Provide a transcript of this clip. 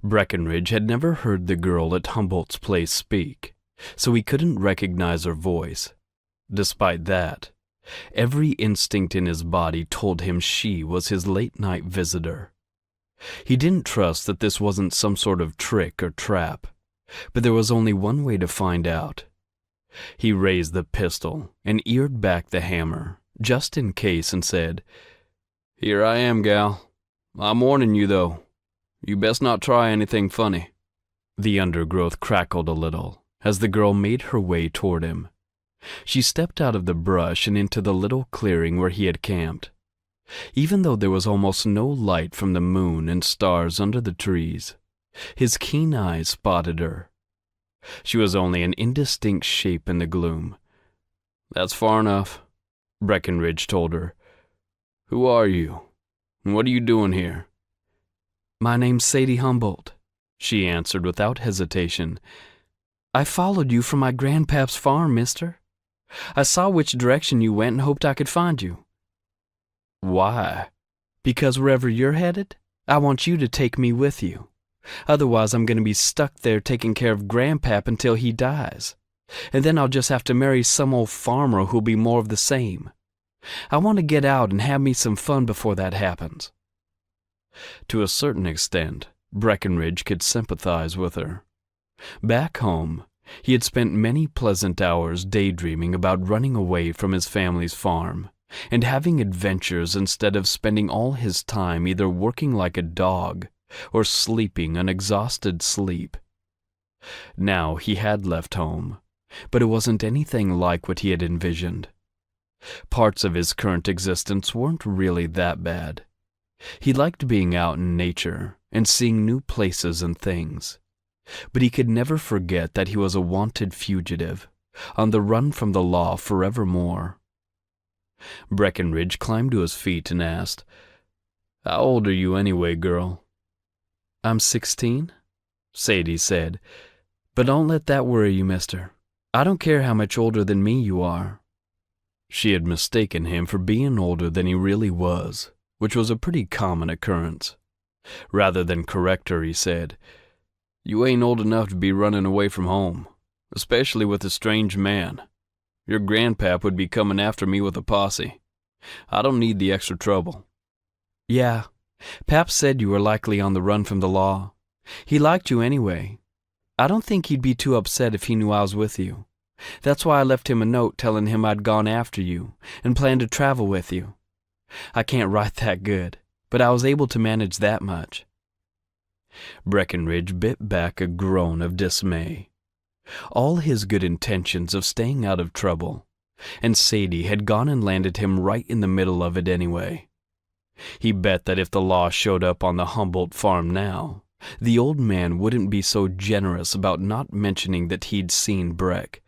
Breckenridge had never heard the girl at Humboldt's place speak, so he couldn't recognize her voice. Despite that, every instinct in his body told him she was his late-night visitor. He didn't trust that this wasn't some sort of trick or trap, but there was only one way to find out. He raised the pistol and eared back the hammer, just in case, and said, "Here I am, gal. I'm warning you, though. You best not try anything funny." The undergrowth crackled a little as the girl made her way toward him. She stepped out of the brush and into the little clearing where he had camped. Even though there was almost no light from the moon and stars under the trees, his keen eyes spotted her. She was only an indistinct shape in the gloom. "That's far enough," Breckenridge told her. "Who are you? And what are you doing here?" "My name's Sadie Humboldt," she answered without hesitation. "I followed you from my grandpap's farm, mister. I saw which direction you went and hoped I could find you." "Why?" "Because wherever you're headed, I want you to take me with you. Otherwise, I'm going to be stuck there taking care of Grandpap until he dies. And then I'll just have to marry some old farmer who'll be more of the same. I want to get out and have me some fun before that happens." To a certain extent, Breckenridge could sympathize with her. Back home, he had spent many pleasant hours daydreaming about running away from his family's farm and having adventures instead of spending all his time either working like a dog or sleeping an exhausted sleep. Now he had left home, but it wasn't anything like what he had envisioned. Parts of his current existence weren't really that bad. He liked being out in nature and seeing new places and things, but he could never forget that he was a wanted fugitive, on the run from the law forevermore. Breckenridge climbed to his feet and asked, "How old are you anyway, girl?" "I'm 16, Sadie said, "but don't let that worry you, mister. I don't care how much older than me you are." She had mistaken him for being older than he really was, which was a pretty common occurrence. Rather than correct her, he said, "You ain't old enough to be running away from home, especially with a strange man. Your grandpap would be coming after me with a posse. I don't need the extra trouble." "Yeah, Pap said you were likely on the run from the law. He liked you anyway. I don't think he'd be too upset if he knew I was with you. That's why I left him a note telling him I'd gone after you and planned to travel with you. I can't write that good, but I was able to manage that much." Breckenridge bit back a groan of dismay. All his good intentions of staying out of trouble, and Sadie had gone and landed him right in the middle of it anyway. He bet that if the law showed up on the Humboldt farm now, the old man wouldn't be so generous about not mentioning that he'd seen Breck